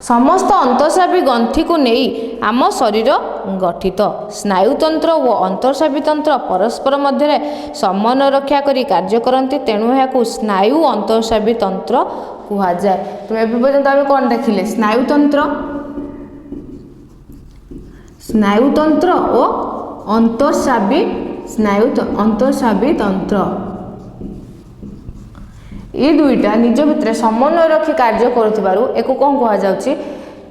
समस्त अंतःस्रावी ग्रंथि को नहीं आम शरीर गठित। स्नायुतंत्र व अंतःस्रावी तंत्र परस्पर मध्य समन्वय रक्षा करी कार्य करती, तेणु यहाँ स्नायु अंतःस्रावी तंत्र कह जाए। तो एवं पर्यंत आम कौन देखिले स्नायुतंत्र, स्नायुतंत्र और अंतःस्रावी अंतःस्रावी तंत्र, ये दुईटा निज भितर समन्वय रखी कार्य करुथिबारु एको कौन कहा जाउछि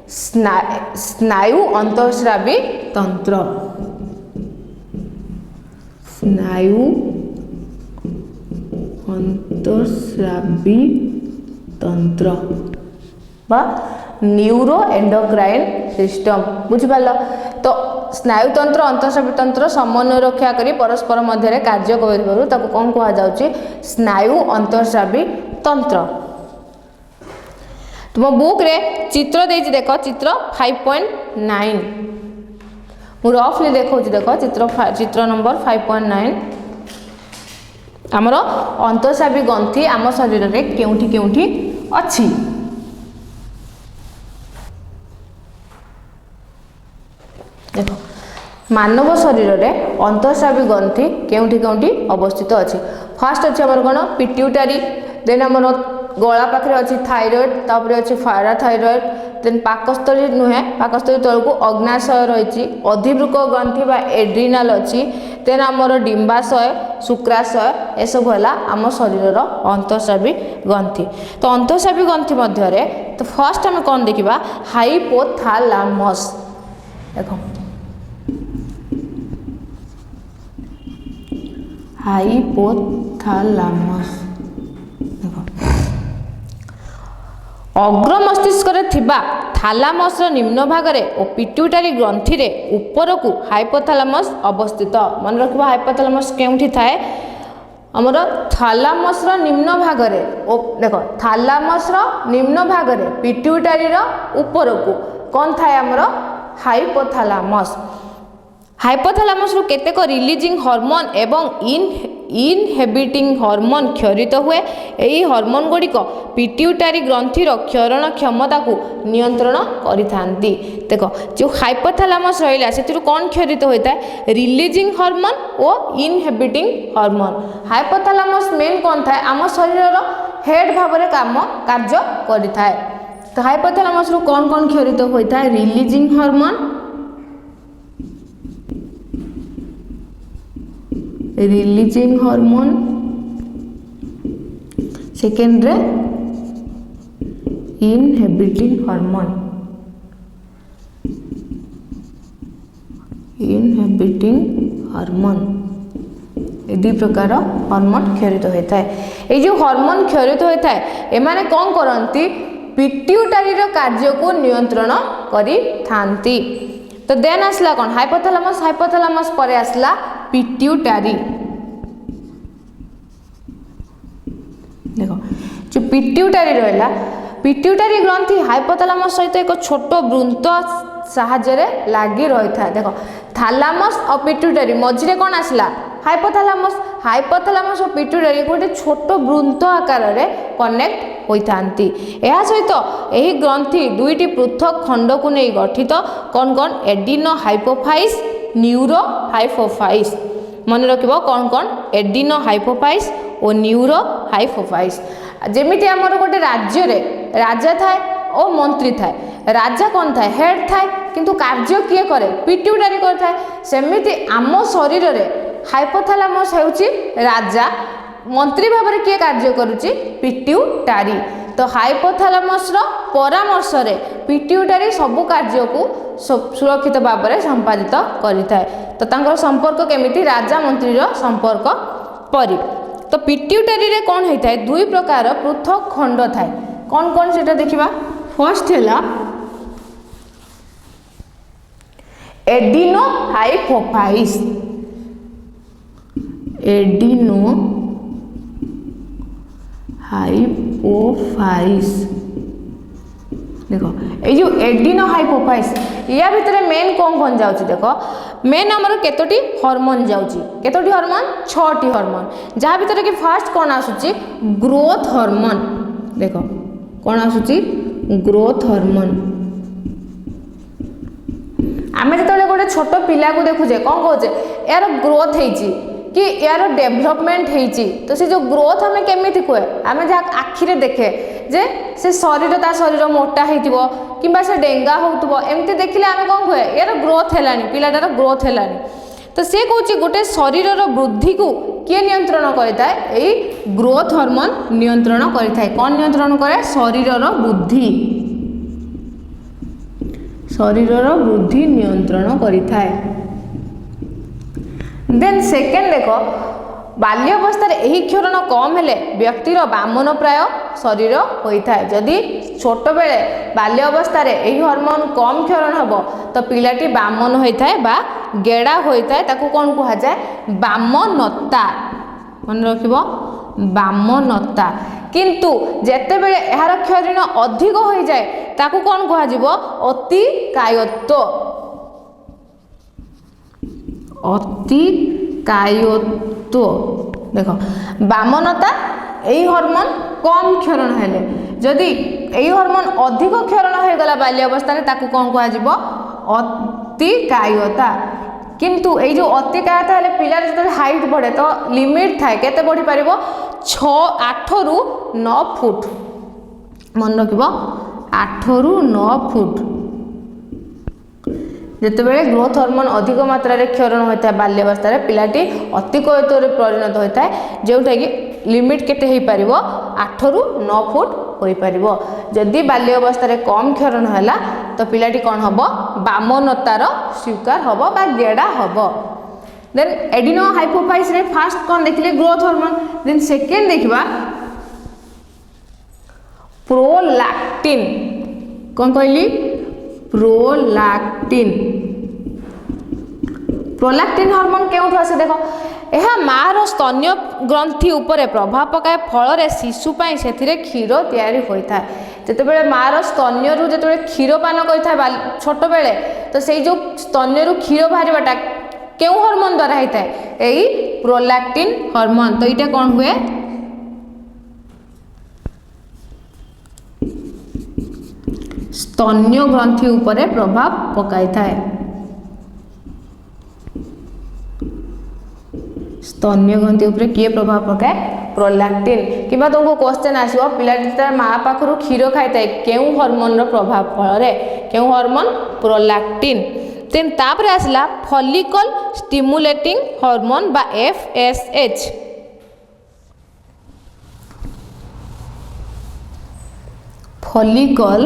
स्नायु अंतःस्रावी तंत्र। स्नायु अंतःस्रावी तंत्र बा न्यूरो एंडोक्राइन सिस्टम, बुझिपाल। तो स्नायुतंत्र अंतःस्रावी तंत्र समन्वय रक्षा करी परस्पर मध्य कार्य करिबारु ताको कोन कहा जाउछि स्नायु अंतःस्रावी तंत्र। तुम बुक रे चित्र देछि देखो, चित्र 5.9 मु रफली देखौछि, देखो चित्र नंबर 5.9 हमर अंतःस्रावी ग्रंथि आम शरीर रे केउठी केउठी अछि। देखो मानव शरीर में अंतःस्रावी ग्रंथि केउठी केउठी अवस्थित अच्छी। फास्ट अच्छे आमर कौन पिट्यूटारी, देन आमर गला पाखे अच्छी थायरॉइड, तापर अच्छी पैराथायरॉइड, देन पाकस्थली नुहे पाकस्थली तलू अग्नाशय रही, अधिवृक ग्रंथि बा एड्रिनाल अच्छी, देन आमर डिंबाशय शुक्राशय, एसबू है आम शरीर अंतःस्रावी ग्रंथि। तो अंतःस्रावी ग्रंथि मध्य तो फास्ट आम कौन देखा हाइपोथालामस। देखो हाइपोथालामस अग्र मस्तिष्क थिबा थालामस निम्न भाग और पिट्यूटारी ग्रंथि रे ऊपर को हाइपोथालामस अवस्थित। मन रखिबा हाइपोथालामस केउठी थाए हमर थालामस निम्न भाग रे, देखो थालामस निम्न भाग रे पिट्यूटारी ऊपर को कौन थाए हमर हाइपोथालामस। हाइपोथालामस रु केतेक रिलीजिंग हार्मोन एवं इनहेबिटिंग हार्मोन क्षरित हुए। यही हार्मोन गुड़िक पिट्यूटारी ग्रंथिर क्षरण क्षमता को नियंत्रण करिथांती। देखो जो हाइपोथालामस रहिला सेतिरु कौन क्षरित होता है रिलीजिंग हार्मोन और इनहेबिटिंग हार्मोन। हाइपोथालामस मेन कौन थाए आम शरीर हेड भाव में काम कार्य करिथाए। तो हाइपोथालामस रु कौन कौन क्षरित होता है releasing hormone, releasing hormone, second रे इनहेबिटिंग हार्मोन, इनहेबिटिंग हार्मोन, ये दुई प्रकार हार्मोन क्षरित होता है। ये जो हार्मोन क्षरित होता है एमाने कौन करती पिट्यूटारी कार्य को नियंत्रण करी थांती। तो देन आसला कौन हाइपोथालामस, हाइपोथालामस पर आसला पिट्यूटारी। देखो जो पिट्यूटारी रहा पिट्यूटारी ग्रंथि हाइपोथालामस सहित एक छोट वृंत साहाय्य लगी रही था। देखो थालामस और पिट्यूटारी मझे कौन आसला हाइपोथालामस, हाइपोथालामस और पिट्यूटारी गोटे छोट वृंत आकार में कनेक्ट होती। यह सहित यही ग्रंथि दुईटी पृथक खंड को नहीं गठित कौन कौन एडिनो हाइपोफाइस न्यूरो हाइपोफाइस। मन रखिबो कौन कौन एडिनो हाइपोफाइस और न्यूरो हाइपोफाइस। जेमिति आमर गोटे राज्य रे राजा थाए और मंत्री थाए। राजा कौन थाए हेड थाए किंतु कार्य किए करे पिट्यूटारी करथाए। सेमिति आम शरीर रे हाइपोथालामस हेउची राजा, मंत्री भाव में किए कार्य करुची पिट्यूटारी। तो हाइपोथालामस परामर्श रे पिट्यूटारी सबु कार्य को सुरक्षित भाव में संपादित करिथाए। तो तांकर संपर्क केमिति राजा मंत्री संपर्क परि। तो पिट्यूटारी रे कौन होता है दुई प्रकार पृथक खंड थाए। कौन कौन से देखा फर्स्ट है एडिनो हाइपोफाइस, एडिनो हाइपोफाइस। देखो ये जो एडिनो हाइपोफाइस या भितर मेन कौन कौन जाउची। देखो मेन आमर केतोटी हार्मोन जाउची, केतोटी हार्मोन 6टी हार्मोन, जहाँ भितर कि फास्ट कौन आसुची ग्रोथ हार्मोन। देखो कौन आसुची ग्रोथ हार्मोन, आम जो गोटे छोट पिला को देखुचे कौन कहे यार ग्रोथ होती कि यार डेभलपमेंट होती तो से जो ग्रोथ आम केमी कहे आम जहाँ आखिरे देखे जे से शरीर ता शरीर मोटा हो कि डेंगा हो एमती देखिले आम कौन कहे यार ग्रोथ है पिलाटार ग्रोथ है तो सी कौन गोटे शरीर वृद्धि को किए नियंत्रण करता है यही ग्रोथ हार्मोन नियंत्रण करता है कौन नियंत्रण करे शरीर वृद्धि वृद्धि नियंत्रण करता है। देन सेकेंड देख बाल्यावस्था यही क्षरण कम हेले व्यक्तिर बामन प्राय शरीर होता है जदि छोट बेले बाल्यावस्था यही हार्मोन कम क्षरण हम तो पिलाटी बामन होता है बा गेड़ा होता है ताकू कौन कह जाए बामनता मन रखिब बामनता किंतु जेते बेले यार क्षरण अधिक हो जाए ताकू कौन कह अति कायत्व अति कायत्व देख बामनता यही हार्मोन कम क्षरण हेले जदि यही हार्मोन अधिक क्षरण हो गला बाल्यावस्था ताकू कौन कह अति कायता किंतु यही जो अति कायता हेले पिलार जो हाइट बढ़े तो लिमिट थाए केते बढ़ी पारिबो 8 रु 9 फुट मन रखिब 8 रु 9 फुट जितेबाला ग्रोथ हार्मोन अधिक मात्रा रे क्षरण होता है बाल्यावस्था पिलाटी अति कायत्व परिणत होता है जोटा कि लिमिट केते हो पार 8 रु 9 फुट हो पार जदि बाल्यावस्था कम क्षरण है तो पिलाटी कौन हम बामनतार स्वीकार हम बा गेड़ा हम। देन एडिनो हाइपोफाइज रे फास्ट कौन देखिले ग्रोथ हार्मोन देन सेकेंड देखा प्रोलैक्टिन कौन कहली प्रोलैक्टिन प्रोलैक्टिन हार्मोन क्यों आसे देख यह मार स्तन्य ग्रंथि उपरे प्रभाव पकाए फल शिशु से क्षीर तैयारी होता है जितेबाला मार स्तन्य जो क्षीर पान कर छोट बेले तो से जो स्तन्य क्षीर बाहरटा क्यों हार्मोन द्वारा होता है यही प्रोलैक्टिन हार्मोन तो ये कौन हुए स्तन्य ग्रंथि उपरे प्रभाव पकाई थाए स्तन्य ग्रंथि उपरे किए प्रभाव पकाए प्रोलैक्टिन कि तुमको क्वेश्चन आसो पिला माँ पाखर क्षीर खाई थाए क्यों हार्मोन प्रभाव फल क्यों हार्मोन प्रोलैक्टिन देन तापरे आसला फॉलिकल स्टिमुलेटिंग हार्मोन बा FSH follicle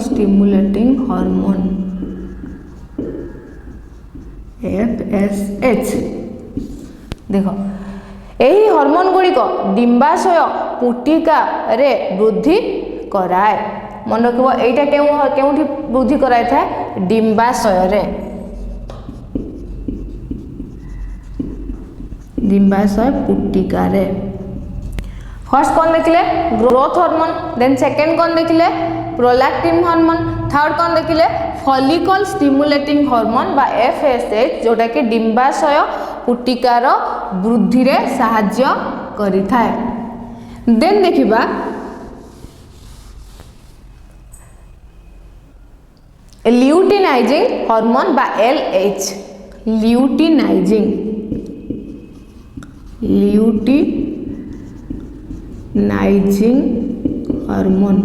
stimulating hormone FSH देख यही हार्मोन गुड़िक डिम्बाशय पुटिका रे वृद्धि कराए मन रखिब एटा केउठी वृद्धि कराए थाए डिम्बाशय रे डिम्बाशय पुटिका रे फर्स्ट कौन देखिले ग्रोथ हार्मोन देन सेकेंड कौन देखिले प्रोलैक्टिन हार्मोन थर्ड कौन देखिले फॉलिकल स्टिमुलेटिंग हार्मोन बा FSH जोटा कि डिम्बाशय पुटिकार वृद्धि रे साहाय्य करिथाए। देन देखिबा ल्यूटिनाइजिंग हार्मोन बा LH luteinizing hormone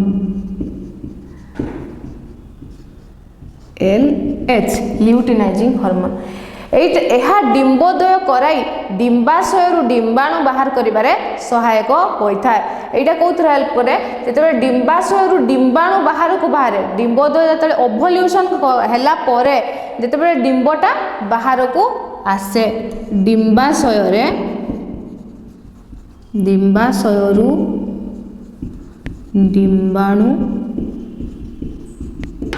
LH luteinizing hormone यह डिम्बोदय कराई डिम्बाशय डिम्बाणु बाहर करिबारे सहायक होता है यहाँ कौन हेल्प करे जो डिम्बाशय डिम्बाणु बाहर को बाहर डिम्बोदय जो ओभल्यूशन हैला परे जितेबाला डिम्बटा बाहर को आसे डिम्बाशय डिम्बाणु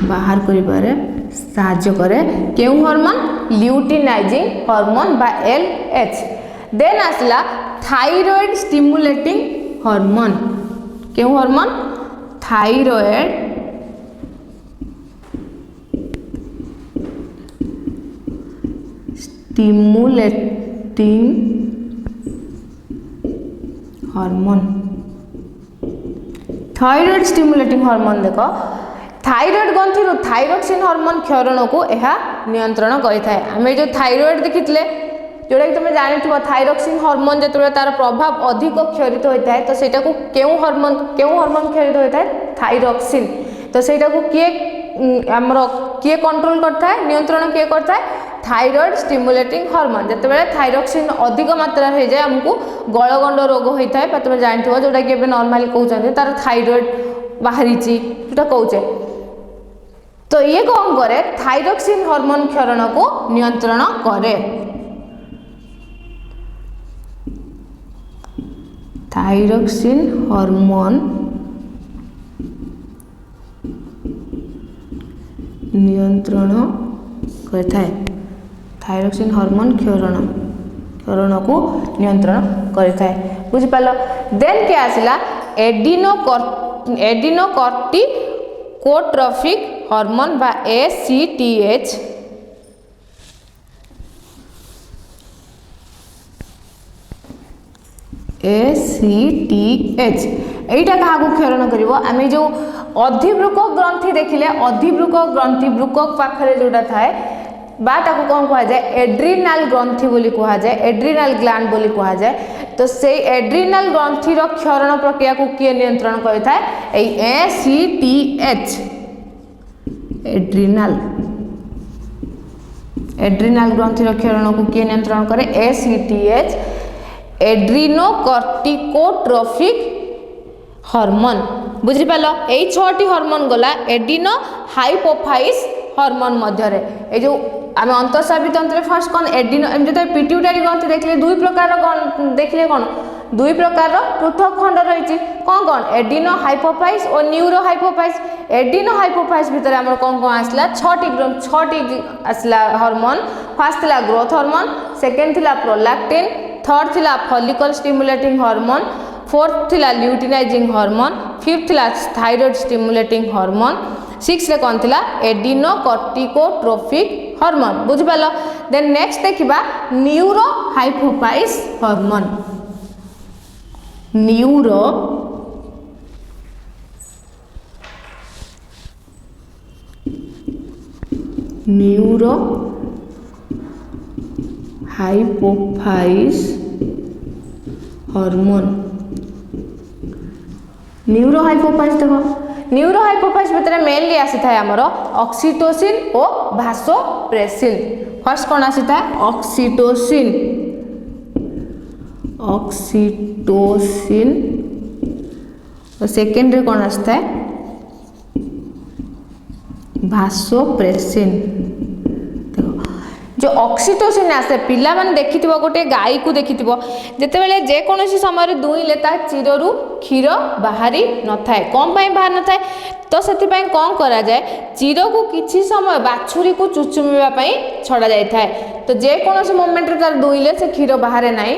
बाहर करिबारे साहाय्य करे केउ हार्मोन ल्यूटिनाइजिंग हार्मोन बा LH। देन आसला थायराइड स्टिमुलेटिंग हार्मोन केउ hormone thyroid hormone thyroid stimulating hormone देख थायराइड ग्रंथि थायरोक्सिन हार्मोन क्षरण को यह नियंत्रण करें आम जो थायराइड देखी जोटा कि तुम जानी थायरोक्सिन हार्मोन जो तार प्रभाव अधिक क्षरित होता है तो सेटा को क्यों हार्मोन क्षरित होता है थायरोक्सिन तो सेटा को किए कंट्रोल करता है नियंत्रण किए करता है थायराइड स्टिमुलेटिंग हार्मोन जिते थायरोक्सिन अधिक मात्रा हो जाए आमको गलगंड रोग होता है तुम जानी जोटा कि नॉर्मली कहते तार थायराइड बाहरी जोटा कहे तो ये कौन करे थायरोक्सिन हार्मोन क्षरण को नियंत्रण करे थायरोक्सिन हार्मोन नियंत्रण करता है थायरोक्सिन हार्मोन क्षरण को नियंत्रण करता है बुझिपाल देन क्या आसला एडिनोकॉर्टिकोट्रोफिक हार्मोन बा ACTH এইটা কাহাকু ক্ষরণ করিব আমি যে অধিবৃক্ক গ্রন্থি দেখিলে অধিবৃক্ক গ্রন্থি বৃক্ক পাখরে যেটা থাকে বা তাকে কোন কুয়া যায় এড্রিনাল গ্রন্থি বলি কুয়া যায় এড্রিনাল গ্ল্যান্ড বলি কুয়া যায় তো সেই এড্রিনাল গ্রন্থির ক্ষরণ প্রক্রিয়া কু কিয়ে নিয়ন্ত্রণ করে থাকে এই ACTH एड्रिनाल ग्रंथि क्षरण को किए नियंत्रण करे ACTH एड्रिनोकॉर्टिकोट्रोफिक हार्मोन बुझिपाल यही 6टी हार्मोन गला एडिनो हाइपोफाइस हार्मोन मध्य ए जो आम अंतःस्रावी तंत्र फर्स्ट कौन एडिनो जो पिट्यूटरी ग्रंथि देखिले दुई प्रकार देखिले कौन दुई प्रकार पृथक खंड रही कौन कौन एडिनो हाइपोफाइस और न्यूरो हाइपोफाइस एडिनो हाइपोफाइस भितर आम कौन कौन आसला 6टी आसला हार्मोन फर्स्ट थिला ग्रोथ हार्मोन सेकेंड थिला प्रोलैक्टिन थर्ड थिला फॉलिकल स्टिमुलेटिंग हार्मोन फोर्थ थिला ल्यूटिनाइजिंग हार्मोन फिफ्थ थिला थायराइड स्टिमुलेटिंग हार्मोन सिक्स रे कौन थिला एडिनोकॉर्टिकोट्रोफिक हार्मोन बुझिपाल देन नेक्स्ट देखिबा neurohypophysis hormone neurohypophysis hormone neurohypophysis देखो न्यूरो हाइपोफाइस भितर मेनली आसी था आमर ऑक्सीटोसिन और भासोप्रेसिन फर्स्ट कौन आसी था ऑक्सीटोसिन और सेकेंड रे कौन आसता है भासोप्रेसिन जो ऑक्सीटोसिन आसे पिला माने देखिथिबो गोटे गाई को देखिथिबो जेतेबेले जे कोनोसी समय दुईले ता चिररु क्षीर बाहरी न थाए कम पई बाहर न थाए तो सेति पई कोन करा जाय चिर को किछि समय बाछुरी को चुचुमिबा पई छडा जाय थाए तो जे कोनोसी मोमेंट रे तार दुईले से क्षीर बाहरे नाही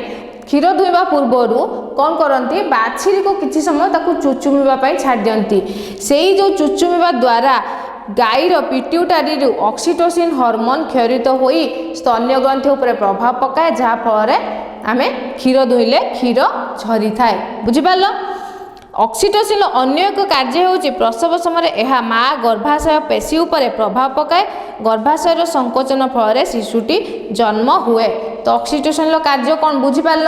क्षीर दुईबा पूर्वरु कौन करती बाछुरी को किछि समय ताकू चुचुमिबा पई छाड़ दियंती सेही जो चुचुमिबा द्वारा गाईर पिट्यूटरी ऑक्सीटोसिन हार्मोन क्षरित होई स्तन्य ग्रंथि उपरे प्रभाव पकाए जहाँ फल आम क्षीर दुईले क्षीर झरी थाए बुझिपाल ऑक्सीटोसिन अन्य एक कार्य होउछि प्रसव समय यह माँ गर्भाशय पेशी उपरे प्रभाव पकाए गर्भाशयर संकोचन फल शिशुटी जन्म हुए तो ऑक्सीटोसिन कार्य कौन बुझिपाल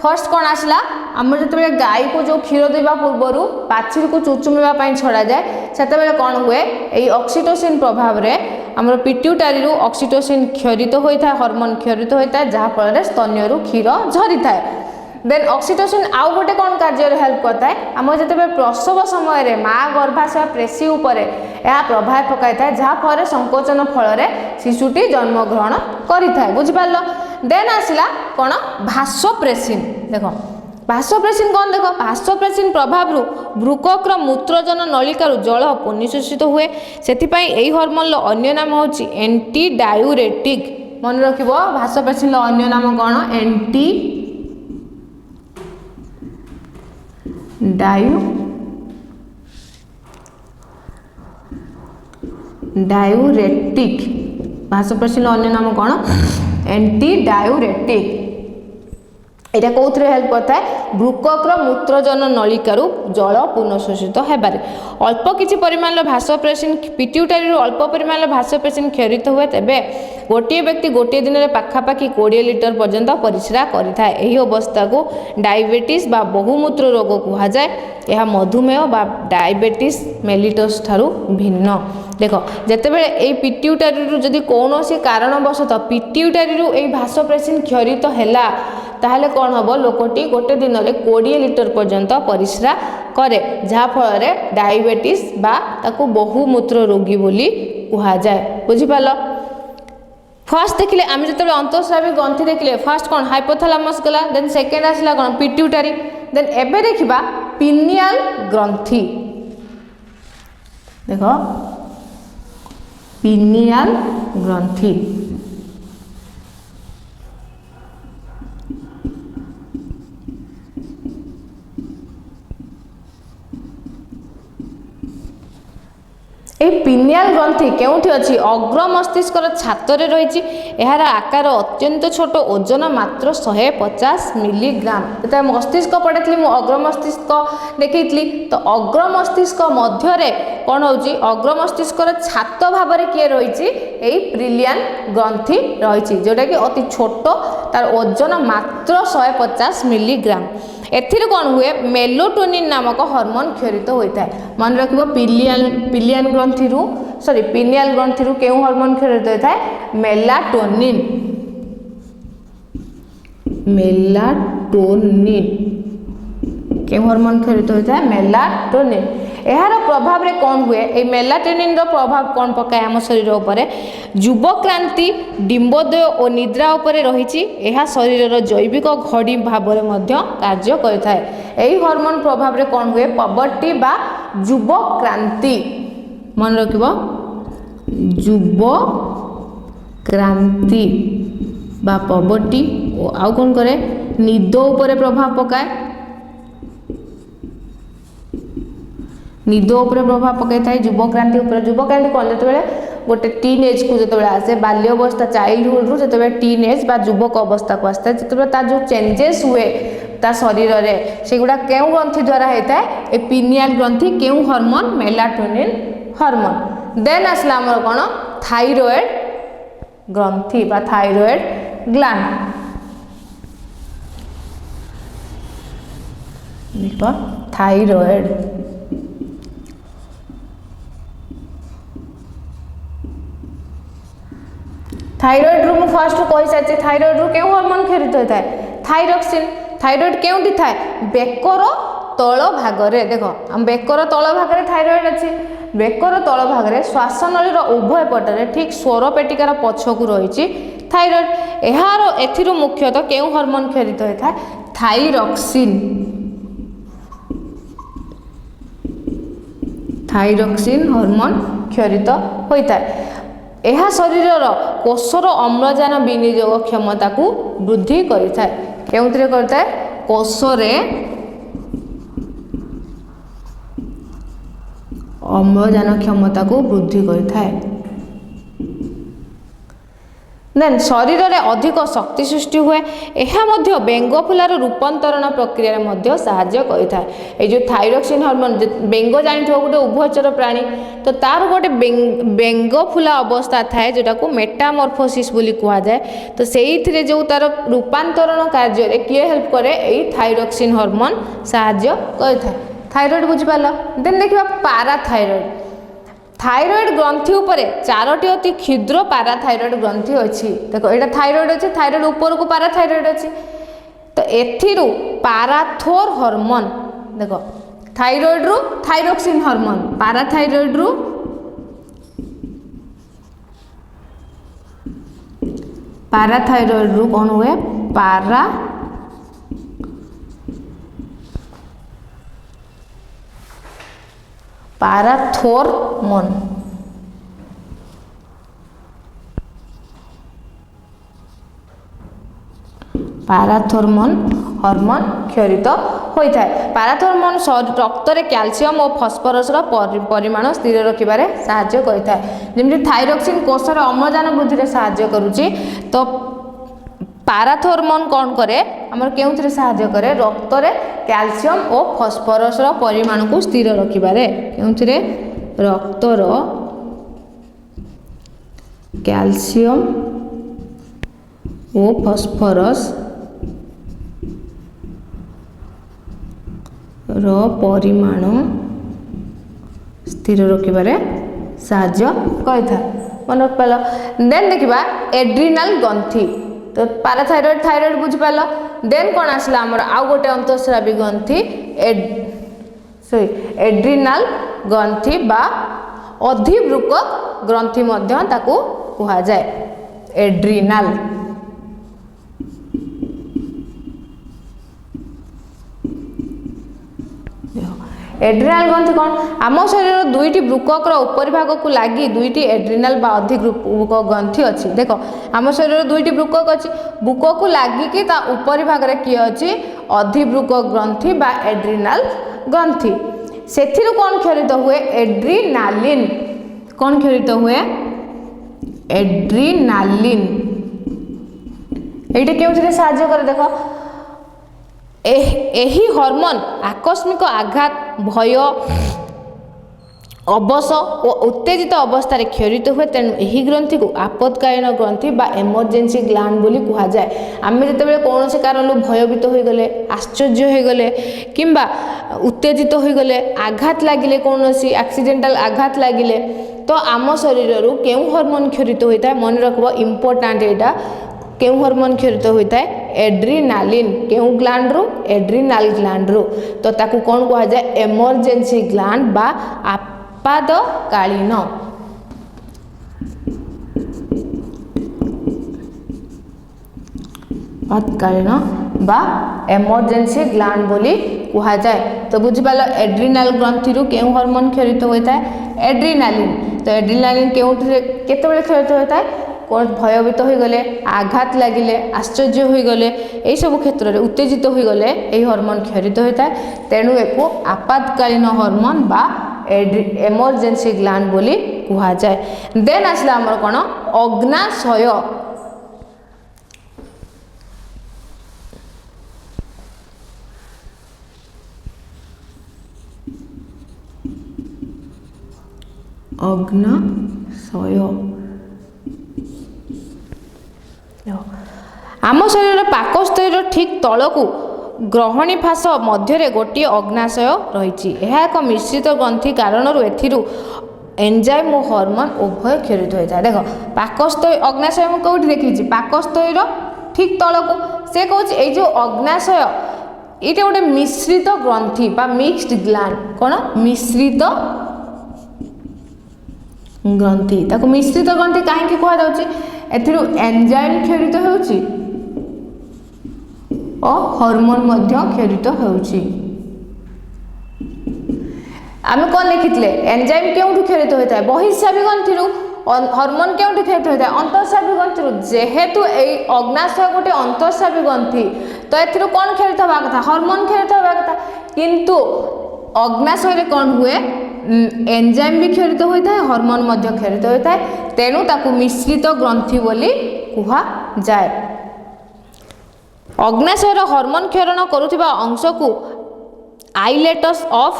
फर्स्ट कौन आसला आम जो गाई को जो क्षीर देवा पूर्वर बाछुरी को चुचुमिबा छड़ा जाए से कौन हुए यही ऑक्सीटोसिन प्रभाव में आम पिट्यूटरी ऑक्सीटोसिन क्षरित होता है हार्मोन क्षरित होता है जहाँ फल स्तन्य क्षीर झरी थाए देन ऑक्सीटोसिन आउ गोटे कौन कार्य हेल्प करता है आम जो प्रसव समय माँ गर्भाशय पेशी उपर यह प्रभाव पकाई था जहाँ फल संकोचन फल शिशुटी जन्म ग्रहण करें बुझिपाल देन आसला कौन भासोप्रेसिन देख भासोप्रेसिन कौन देख भासोप्रेसिन प्रभाव ब्रुकक्र मूत्रजन नलिका जल पुनिशोषित हुए से हार्मोन अन्य नाम हूँ एंटी डायूरेटिक मन रख भासोप्रेसिन अन्य नाम कौन एंटी डायूरेटिक भासोप्रेसिन अन्य नाम कौन एंटी डायूरेटिक এটা কোথায় হেল্প করଥାଏ বୃକକର ମୂତ୍ରଜନ ନଳିକାରୁ ଜଳ ପୁନଃଶୋଷିତ ହେବାରେ। ଅଳ୍ପ କିଛି ପରିମାଣର ଭାସୋପ୍ରେସିନ୍ ପିଟ୍ୟୁଟାରୀରୁ ଅଳ୍ପ ପରିମାଣର ଭାସୋପ୍ରେସିନ୍ କ୍ଷରିତ ହୁଏ, ତେବେ ଗୋଟିଏ ବ୍ୟକ୍ତି ଗୋଟିଏ ଦିନରେ ପାଖାପାଖି 20 ଲିଟର ପର୍ଯ୍ୟନ୍ତ ପରିସ୍ରା କରିଥାଏ। ଏହି ଅବସ୍ଥାକୁ ଡାଇବେଟିସ୍ ବା ବହୁମୂତ୍ର ରୋଗ କୁହାଯାଏ। ଏହା ମଧୁମେହ ବା ଡାଇବେଟିସ୍ ମେଲିଟସ୍ ଠାରୁ ଭିନ୍ନ। দেখ যেতবে এই পিଟ୍ୟୁଟାରୀ যদি কৌশি কারণবশতঃ পিଟ୍ୟୁଟାରୀ এই ভাসোপ্রেসিন ক্ষরিত হেলা তাহলে কণ হব লোকটি গোটে দিନରେ 20 লিটর পর্যন্ত পরিস্রা করে, যাফলে ডায়াবেটিস বা তাকে বহুমূত্র রোগী বলি কুহযায়। বুঝিপাল? ফার্স্ট দেখলে আমি যেত অন্তঃস্রাবী গ্রন্থি দেখলে ফার্স্ট কোণ হাইপোথালামাস গলা, দেন সেকেন্ড আসলা কোণ পিट्ୟୁଟାରୀ, দেন এবে দেখা পিনিয়াল গ্রন্থি। দেখ পিনিয়াল গ্রন্থি এই পিনিয়াল গ্রন্থি কেউঠি অছি অগ্র মস্তিষ্কর ছাতরে রয়েছে। এর আকার অত্যন্ত ছোট, ওজন মাত্র 150 মিলিগ্রাম। যেটা মস্তিষ্ক পড়াইলি মু অগ্র মস্তিষ্ক দেখাইলি, তো অগ্র মস্তিষ্ক মধ্যে কোণ হচ্ছে অগ্র মস্তিষ্কর ছাত ভাবে কিয়ে রয়েছে এই পিনিয়াল গ্রন্থি রয়েছে, যেটা কি অতি ছোট, তার ওজন মাত্র 150 মিলিগ্রাম। এর কোণ হুয়ে মেলোটোনিন নামক হরমোন ক্ষরিত হয়ে থাকে। মনে রাখব পিনিয়াল গ্রন্থি কেউ হরমোন ক্ষরিত হয়ে থাকে? মেলাটোনিন। কেউ হরমোন ক্ষরিত হয়ে থাকে? মেলাটোনিন। এর প্রভাবে কোণ হুয়ে এই মেলাটোনিনর প্রভাব কোণ পকায় আম শরীর উপরে? যুবক্রান্তি, ডিম্বোদয় ও নিদ্রা উপরে রয়েছে। এহা শরীরের জৈবিক ঘড়ি ভাবে কার্য করে থাকে। এই হরমোন প্রভাবে কোণ হুয়ে? পবর্টি বা যুবক্রান্তি। মনে রাখব যুবক্রান্তি বা পবর্টি আউ কোণ করে? নিদ উপরে প্রভাব পকায়। নিদ উপরে প্রভাব পকাই থাকে যুবক্রান্তি উপরে। যুবক্রান্তি কোণ যেতবে গোটে টিন এজ কু যেতবে আসে, বাল্য অবস্থা চাইল্ডহুড রু যেতবে টিন এজ বা যুবক অবস্থা কু আসে, যেতবে তার যে চেঞ্জেস হুয়ে তা শরীরে সেগুলা কেউ গ্রন্থি দ্বারা হয়ে থাকে? এই পিনিয়াল গ্রন্থি। কেউ হরমোন? Melatonin hormone. দেন আসলা আমার কোণ? থাইরয়েড গ্রন্থি বা থাইরয়েড গ্ল্যান্ড। দেখ থাইরয়েড থাইরয়েড রু মু ফার্স্ট কই সারিছি থাইরয়েড রু কেউ হরমোন ক্ষরিত হয়ে থাকে? থাইরক্সিন। থাইরয়েড কেউটি থাকে? বেকর তল ভাগরে। দেখ বেকর তল ভাগরে থাইরয়েড আছে। বেকর তল ভাগরে শ্বাসনলীর উভয় পটরে ঠিক স্বর পেটিকার পছকু রয়েছে থাইরয়েড। এর মুখ্যতঃ কেউ হরমোন ক্ষরিত হয়ে থাকে? থাইরক্সিন। থাইরক্সিন হরমোন ক্ষরিত হয়ে থাকে। ଏହା ଶରୀରର କୋଷର ଅମ୍ଳଜାନ ବିନିଯୋଗ କ୍ଷମତାକୁ ବୃଦ୍ଧି କରିଥାଏ। କେଉଁଥିରେ କରିଥାଏ? କୋଷରେ ଅମ୍ଳଜାନ କ୍ଷମତାକୁ ବୃଦ୍ଧି କରିଥାଏ। ଦେନ୍ ଶରୀରରେ ଅଧିକ ଶକ୍ତି ସୃଷ୍ଟି ହୁଏ। ଏହା ମଧ୍ୟ ବେଙ୍ଗ ଫୁଲାର ରୂପାନ୍ତରଣ ପ୍ରକ୍ରିୟାରେ ମଧ୍ୟ ସାହାଯ୍ୟ କରିଥାଏ। এই যে থাইরক্সিন হরমোন, বেঙ্গ জানিথিব গোটে উভয়চর প্রাণী, তো তার গোটে বেঙ্গ ফুলা অবস্থা থাকে যেটাকে মেটামরফোসিস বলি কুহযায়। তো সেইথিরে যে তার রূপান্তরণ কার্যরে কিয়ে হেল্প করে? এই থাইরক্সিন হরমোন সাহায্য କରିଥାଏ। থাইরয়েড বুঝিপাল? দেন দেখিবা পারাথাইরয়েড। থাইরয়েড গ্রন্থি উপরে 4টি অতি ক্ষুদ্র পারাথাইরয়েড গ্রন্থি অছি। দেখো এটা থাইরয়েড আছে, থাইরয়েড উপরকু পারাথাইরয়েড আছে। তো এথিরু পারাথোর হরমোন, দেখো থাইরয়েড রু থাইরক্সিন হরমোন, পারাথাইরয়েড রু কোণ হুয়ে? পারাথোরমোন। পারাথোরমোন হরমোন ক্ষরিত হয়ে থাকে। পারাথোরমোন রক্তরে ক্যালসিয়াম ও ফসফরসর পরিমাণ স্থির রাখবারে সাহায্য করে থাকে। যেমনি থাইরক্সিন কোষর অম্লজান বৃদ্ধিরে সাহায্য করুচি, তো ପାରାଥର୍ମୋନ କ'ଣ କରେ ଆମର କେଉଁଥିରେ ସାହାଯ୍ୟ କରେ ରକ୍ତରେ କ୍ୟାଲସିୟମ ଓ ଫସ୍ଫରସର ପରିମାଣକୁ ସ୍ଥିର ରଖିବାରେ କେଉଁଥିରେ ରକ୍ତର କ୍ୟାଲସିୟମ ଓ ଫସ୍ଫରସ ର ପରିମାଣ ସ୍ଥିର ରଖିବାରେ ସାହାଯ୍ୟ କରିଥାଏ ମନେ ରଖିପାରିଲ। ଦେନ୍ ଦେଖିବା ଏଡ୍ରିନାଲ ଗ୍ରନ୍ଥି तो पाराथायरॉइड थायरॉइड बुझी पाल देन कौन आसला आमर आउ गोटे अंतःस्रावी ग्रंथि एड्रिनाल ग्रंथि बा अधिवृक्क ग्रंथि मध्य ताकू कहा जाए एड्रिनाल। एड्रिनाल ग्रंथि कौन आम शरीर दुईटी वृक्क उपरिभाग को लगी दुईटी एड्रिनाल बा अधिवृक्क ग्रंथि अच्छी देख आम शरीर दुईटी वृक्क अच्छी वृक्क को लगिकी ता उपरिभाग रे किए अच्छी अधिवृक्क ग्रंथि बा एड्रिनाल ग्रंथि से कौन क्षरित हुए एड्रिनालिन कौन क्षरित हुए एड्रिनालिन ये क्यों साहाय्य करे देख एही हार्मोन आकस्मिक आघात भय अवश और उत्तेजित अवस्था रे क्षरित हुए तेणु यही ग्रंथि को आपत्कालीन ग्रंथि बा इमरजेंसी ग्लैंड बोली कहा जाए। आम जिते कौन से कारण भयभीत हो गले आश्चर्य हो गले किंबा उत्तेजित हो गले आघात लगिले कौन सी एक्सीडेंटल आघात लगिले तो आम शरीर क्यों हार्मोन क्षरित होता है मन रखब इम्पोर्टाट यहाँ क्यों हार्मोन क्षरित होता है एड्रिनालिन क्यों ग्लैंड रू एड्रिनाल ग्लैंड रू तो ताकू कौन कहा जाए इमरजेंसी ग्लैंड बा आपातकालीन आपातकालीन बा इमरजेंसी ग्लैंड बोली कहा जाए। तो बुझिपाल एड्रिनाल ग्रंथि रू क्यों हार्मोन क्षरित होता है एड्रिनालिन तो एड्रिनालिन क्यों केतेबेले क्षरित होता है कौन भयभीत हो गले आघात लगिले आश्चर्य हो गले यही सब क्षेत्र में उत्तेजित हो गले यही हार्मोन क्षरित होता है तेणु एक आपातकालीन हार्मोन बा इमरजेंसी ग्लैंड बोली कहा जाए। देन आसला आमर कौन अग्नाशय अग्नाशय आम शरीर पाकस्थली ठीक तलकू ग्रहणी फास मध्य गोटे अग्नाशय रही एक मिश्रित ग्रंथि कारण एंजाइम और हार्मोन उभय क्षरित होता है। देख पाकस्थली अग्नाशय मुझे कौटी देखी पाकस्थलीर ठीक तलकू से कौन ये जो अग्नाशय ये गोटे मिश्रित ग्रंथि बा मिक्सड ग्लैंड कौन मिश्रित ग्रंथि ताको मिश्रित ग्रंथि कहीं कहुच्छे एंजाइम क्षरित होउछि और हार्मोन मध्य क्षरित होउछि। आम कौन लिखिले एंजाइम क्यों क्षरित होता है बहिस्रावी ग्रंथि हार्मोन क्यों क्षरित होता है अंतःस्रावी ग्रंथि जेहेतु यही अग्नाशय गोटे अंतःस्रावी ग्रंथि तो ए कौन क्षरित हवा कथा हार्मोन क्षरित हवा कथा किंतु अग्नाशय कौन हुए एंजाइम भी क्षरित होता है हार्मोन मध्य क्षरित होता है तेणु ताकू मिश्रित ग्रंथि बोली कहा जाए। अग्नाशयर हार्मोन क्षरण करुवा अंश को आइलेटस ऑफ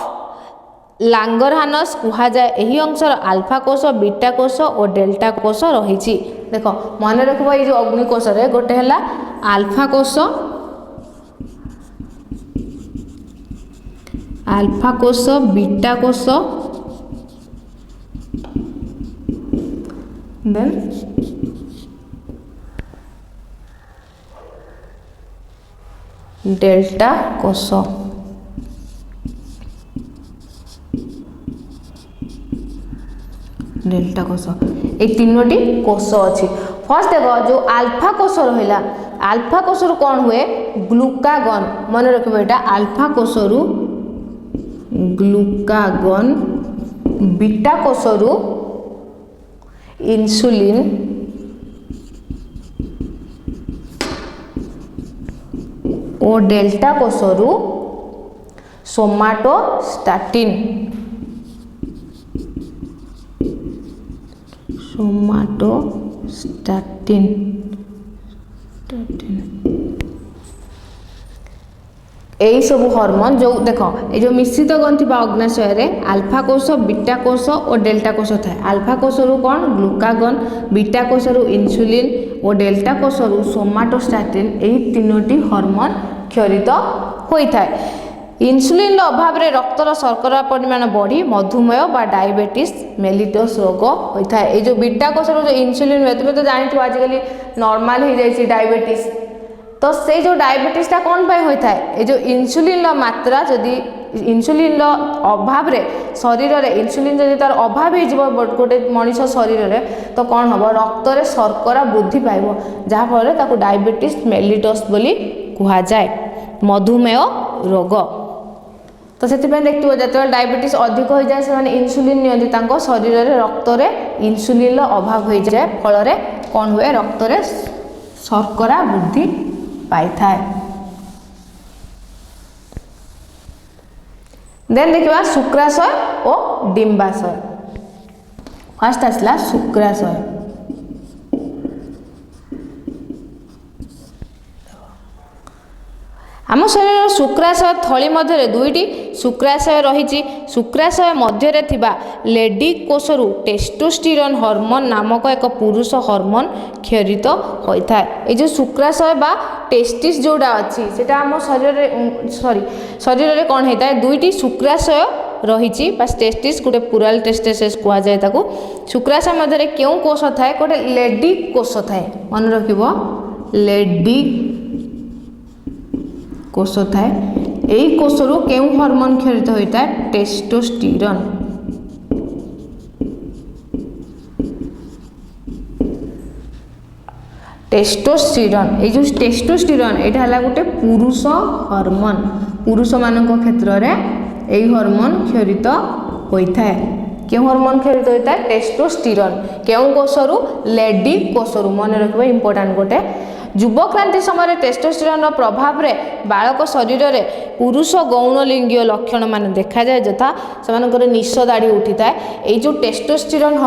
लांगरहानस कहा जाए। यही अंशर आल्फा कोष बीटा कोष और डेल्टा कोष रही देख मन रखब ये जो अग्निकोश गोटे है आल्फा कोष आल्फा कोष बीटा कोष देन डेल्टा कोष डेल्टा कोष ये तीनोटी कोष अच्छी फर्स्ट देख जो आल्फा कोष रहा आल्फा कोष रु कौन हुए ग्लूकागन मन रखिए यहाँ आल्फा कोष रु ग्लूकागन बीटा कोष रु इंसुलिन और डेल्टा कोष रु सोमाटोस्टैटिन सोमाटोस्टैटिन यही सब हार्मोन जो देख ये जो मिश्रित ग्रंथि अग्नाशय आल्फा कोष बीटा कोष और डेल्टा कोष थाए। आल्फा कोष रु कौन ग्लूकागन, बीटा कोष रु इन्सुलिन और डेल्टा कोष रु सोमाटोस्टैटिन, यही तीनोटी हार्मोन क्षरित होता है। इन्सुलिन अभाव में रक्तर शर्करा परिमाण बढ़ी मधुमेह बा डायबिटीज मेलिटस रोग होता है। ये जो बीटा कोष जो इन्सुलिन हुए तुम्हें तो जानी आजिकल नॉर्मल हो जाए डायबिटीज, तो से जो डायबिटीजटा कौन पाई होता है ये जो इन्सुलिन मात्रा जदि इन्सुलिन अभाव रे शरीर रे इन्सुलिन जदि तार अभाव हो गोटे मनीष शरीर रे तो कौन हम रक्त रे शर्करा वृद्धि पाइब जहाँफल ताको डायबिटीज मेलिटस बोली कहा जाए मधुमेह रोग। तो से देखिए जो डायबिटीज अधिक हो जाए से इन्सुलिन नियंती शरीर रे रक्त रे इन्सुलिन अभाव हो जाए फल कौन हुए रक्त रे शर्करा वृद्धि पाई थाए। देन देखिए शुक्राशय और डिम्बाशय। फर्स्ट आसला शुक्राशय। आम शरीर शुक्राशय थली मध्य दुईटी शुक्राशय रही। शुक्राशय मध्य थिबा लेडी कोषरु टेस्टोस्टेरोन हार्मोन नामक एक पुरुष हार्मोन क्षरित होता है। ये जो शुक्राशय बा टेस्टिस जोड़ा अच्छी सेटा आम शरीर रे कौन होता है दुईटी शुक्राशय रही टेस्टिस गोटे पुराल टेस्टिस कह जाए। शुक्राशय मध्य क्यों कोष थाए गोटे लेडी कोष थाए मन रख लेडी कोष थाए। यही कोषरु केउं हार्मोन क्षरित होता है टेस्टोस्टेरोन। टेस्टोस्टेरोन ये जो टेस्टोस्टेरोन यहाँ गोटे पुरुष हार्मोन पुरुष मान क्षेत्र में यही हार्मोन क्षरित होता है। क्यों हार्मोन क्षरित होता है टेस्टोस्टेरोन क्यों कोषरु लेडी कोषरु मन रखिए इंपोर्टेंट गोटे। युवक्रांति समय टेस्टोस्टेरोन प्रभाव रे बालक शरीर में पुरुष गौण लिंगीय लक्षण मान देखा जाए यथा से निश दाढ़ी उठी थाए। ये जो टेस्टोस्टेरोन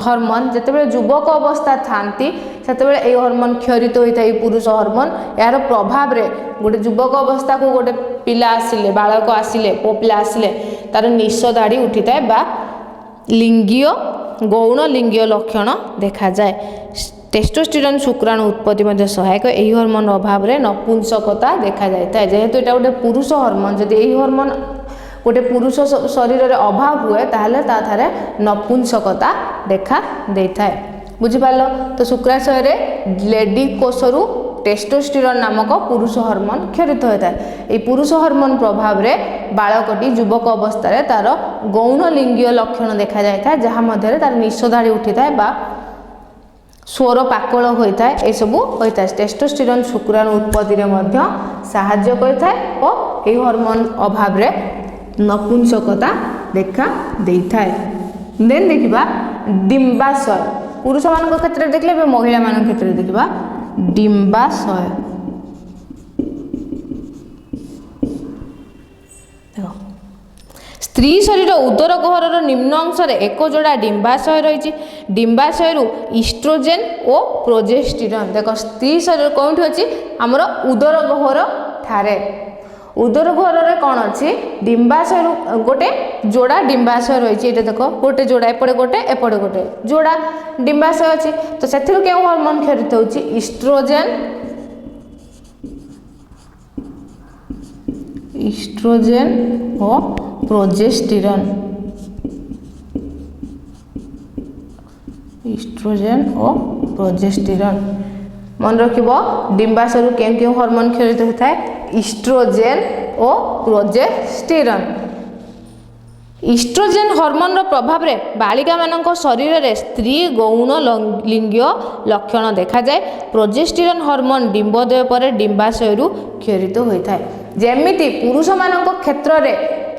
हार्मोन जितेबाला युवक अवस्था थांती सेतेबाला ये हार्मोन क्षरित होता है पुरुष हार्मोन यार प्रभाव रे गोटे युवक अवस्था को गोटे पिला आसिले बालक आसिले पो पिला आसिले तार निश दाढ़ी उठी थाए बा लिंगीय गौण लिंगीय लक्षण देखा जाए। टेस्टोस्टेरोन शुक्राणु उत्पत्ति में सहायक यही हार्मोन अभाव में नपुंसकता देखा जाता है। जेहेतु यहाँ गोटे पुरुष हार्मोन जब यही हार्मोन गोटे पुरुष शरीर में अभाव हुए ताहले ताथारे नपुंसकता देखा देता है। बुझिपाल तो शुक्राशय रे लेडी कोषरु टेस्टोस्टेरोन नामक पुरुष हार्मोन क्षरित होता है। ये पुरुष हार्मोन प्रभाव में बालकटी युवक अवस्था तार गौण लिंगीय लक्षण देखा जाता है जहाँ मध्य तार निश दाढ़ी उठी थाए बा स्वर पाकल होता है ये सबू होता है। टेस्टोस्टेरोन शुक्राणु उत्पत्ति में साहाय्य करता है और यही हार्मोन अभाव में नपुंसकता देखा देता है। देन देखिबा डिम्बाशय पुरुष मान क्षेत्र में देखले महिला मान क्षेत्र में देखिबा डिम्बाशय। स्त्री शरीर उदर गहर निम्न अंश एक जोड़ा डिम्बाशय रही। डिम्बाशय इस्ट्रोजेन और प्रोजेस्टेरोन देख स्त्री शरीर कौन अच्छी आमर उदर गहर ठारे उदर गहर कौन अच्छी डिम्बाशय गोटे जोड़ा डिम्बाशय रही। ये देख गोटे जोड़ा एपटे गोटे जोड़ा डिम्बाशय अच्छी तो से क्यों हार्मोन क्षरित होची इस्ट्रोजेन और प्रोजेस्टेरोन। इस्ट्रोजेन और प्रोजेस्टेरोन मन रखिबो डिम्बाशय क्यों हार्मोन क्षरित होता है इस्ट्रोजेन और प्रोजेस्टेरोन। इस्ट्रोजेन हार्मोन प्रभाव में बालिका मानक शरीर में स्त्री गौण लिंगीय लक्षण देखा जाए। प्रोजेस्टेरोन हार्मोन डिम्बोदय पर डिम्बाशय क्षरित होता है। जेमिति पुरुष मानक क्षेत्र में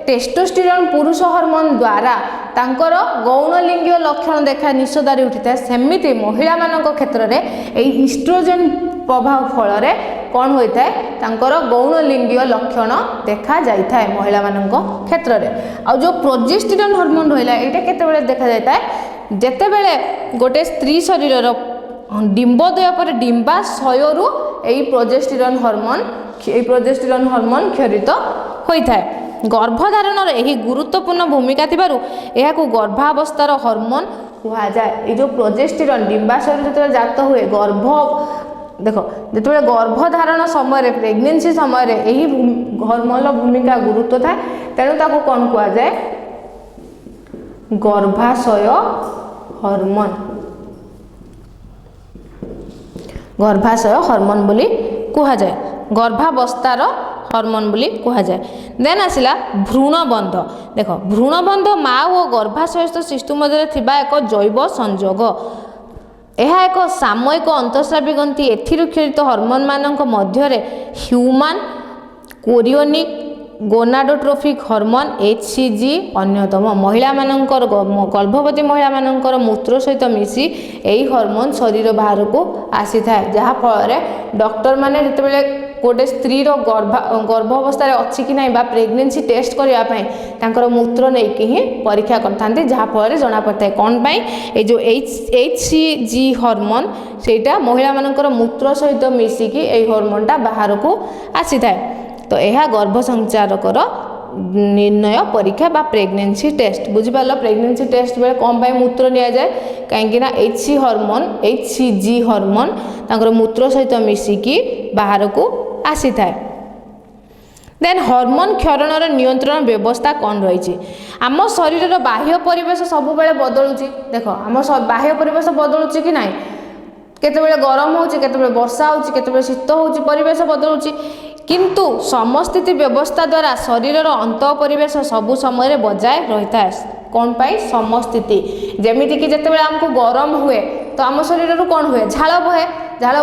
टेस्टोस्टेरोन पुरुष हार्मोन द्वारा तांकर गौण लिंगीय लक्षण देखा निशदारी उठी था सेमिति महिला मानक क्षेत्र में यही इस्ट्रोजेन प्रभाव फल कौन होता है तांकर गौण लिंगीय लक्षण देखा जाता है महिला मानक क्षेत्र में। आ जो प्रोजेस्टेरोन हार्मोन रहा यहाँ केतेबेले देखा जाता है जेतेबेले गोटे स्त्री शरीर डिम्बोदय पर डिम्बाशयरू यही प्रोजेस्टेरोन हार्मोन क्षरित होता है। गर्भधारण यही गुरुत्वपूर्ण भूमिका थिबारु एहाकु गर्भावस्थार हार्मोन कहा जाए। ये जो प्रोजेस्टेरोन डिम्बाशय जो जात हुए गर्भ देख जो गर्भधारण समय प्रेगनेंसी समय यही हार्मोन भूमिका गुरुत्व थाए तेणु ताको कौन कहा जाए गर्भाशय हार्मोन बोली कहा जाए गर्भावस्थार हार्मोन बोली कहा जाए। देन आसिला भ्रूणबंध देख भ्रूणबंध माँ और गर्भाशयस्थ शिशु मध्य थिबा एक जैव संजोग यह एक सामयिक अंतःस्रावी ग्रंथि क्षरित हार्मोन मानक मध्य ह्यूमन कोरियोनिक गोनाडोट्रोफिक हार्मोन HCG अन्यतम। महिला मानकर गर्भवती महिला मानकर मूत्र सहित मिसी यही हार्मोन शरीर बाहर को आसी थाए जहाँफल डॉक्टर माने जितेबाला गोटे स्त्री गर्भावस्था अच्छी कि ना प्रेगनेंसी टेस्ट करने मूत्र नहीं ही परीक्षा करते जहाँफल जना पड़ता है कौन पाई ये जो HCG हार्मोन सेटा महिला मानकर मूत्र सहित मिसिकी यही हार्मोनटा बाहर को आसी थाए। तो यह गर्भसंचारकर निर्णय परीक्षा बा प्रेगनेंसी टेस्ट बुझिपाल प्रेगनेंसी टेस्ट बेले कौन पाई मूत्र नि जाए कहीं HCG हार्मोन तांकर मूत्र सहित मिसिकी बाहर को आसी थाए। देन हार्मोन क्षरणर नियंत्रण व्यवस्था कौन रही आम शरीर बाह्य परिवेश सब बेले बदलुची देख आम बाह्य परिवेश बदलुची कि ना केतेबेले गरम होउची केतेबेले वर्षा होउची केतेबेले शीत होउची परिवेश बदलुची किंतु समस्थिति व्यवस्था द्वारा शरीर अंत परिवेश सबु समय बजाय रही है कौन पाई समस्थिति जमीती कि जितेबाला आमको गरम हुए तो आम शरीर कौन हुए झाड़ बहे झाड़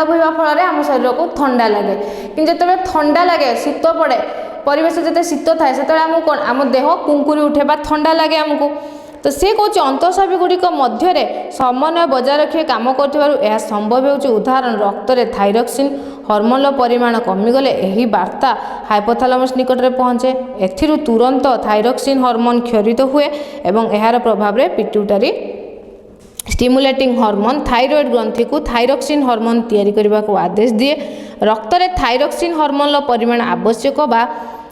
बहवा फल आम शरीर को ठंडा लगे कि जिते ठंडा लगे शीत पड़े परिवेश जिते शीत थाए से आमको कौन आम देह कुंकुरी उठे बा ठंडा लगे आमको तो सी कौच अंतःस्रावी गुड़िक मध्य समन्वय बजाय रखिए काम कर संभव हो उदाहरण रक्त में थायरक्सिन हार्मोन परिमाण कमिगले यही वार्ता हाइपोथैलेमस निकट में पहुँचे एथिरु तुरंत थायरक्सिन हार्मोन क्षरित हुए एवं यार प्रभाव में पिट्यूटरी स्टिमुलेटिंग हार्मोन थायरॉइड ग्रंथि को थायरक्सिन हार्मोन तैयारी करने को आदेश दिए रक्त में थायरक्सिन हार्मोन परिमाण आवश्यक बा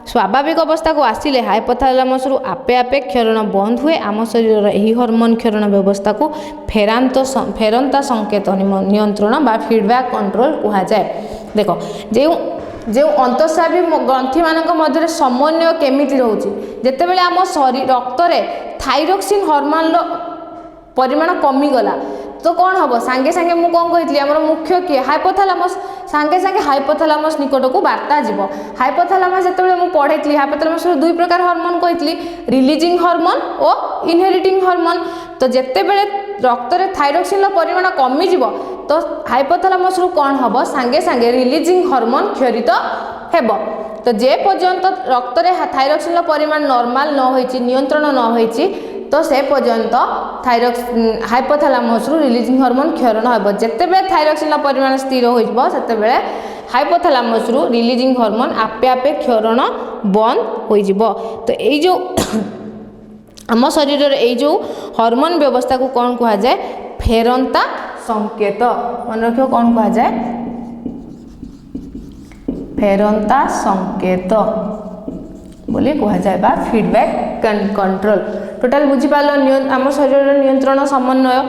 स्वाभाविक अवस्था को आसिले हाइपोथैलेमस रु आपे आपे क्षरण बंद हुए आम शरीर यही हार्मोन क्षरण व्यवस्था को फेरंता संकेत नियंत्रण बा फीडबैक कंट्रोल कहा जाए। देख जो अंतःस्रावी ग्रंथि मानक मध्य समन्वय केमिति रहउची जेतेबेले आम शरीर रक्त में थायरक्सिन हार्मोन परिमाण कमिगला तो कौन हम सांगे सांगे मुझे कौन कही आम मुख्य किए हाइपोथैलेमस सांगे सांगे हाइपोथैलेमस निकट को वार्ता जीव हाइपोथैलेमस जिते मुझे पढ़ी हाइपोथैलेमस दुई प्रकार हार्मोन कही रिलीजिंग हार्मोन और इनहेरिटिंग हार्मोन तो जिते बड़े रक्त में थायरक्सिन परिमाण कमिजिव तो हाइपोथैलेमस कौन हम सांगे सांगे रिलीजिंग हार्मोन क्षरित हेब तो जे पर्यंत रक्त में थायरक्सिन परिमाण नॉर्मल न होइछि नियंत्रण न होइछि तो से पर्यंत हाइपोथैलेमस रिलीजिंग हार्मोन क्षरण हो जिते बड़े थायरक्सिन परिमाण स्थिर होते हाइपोथैलेमस रिलीजिंग हार्मोन आपे आपे क्षरण बंद हो तो ये जो आम शरीर ये जो हार्मोन व्यवस्था को कौन कहा जाए फेरंता संकेत मन रख कौन कहा जाए फेरंता संकेत बोली कहा जाए बा फीडबैक कंट्रोल टोटाल बुझीपाल आम शरीर नियंत्रण समन्वय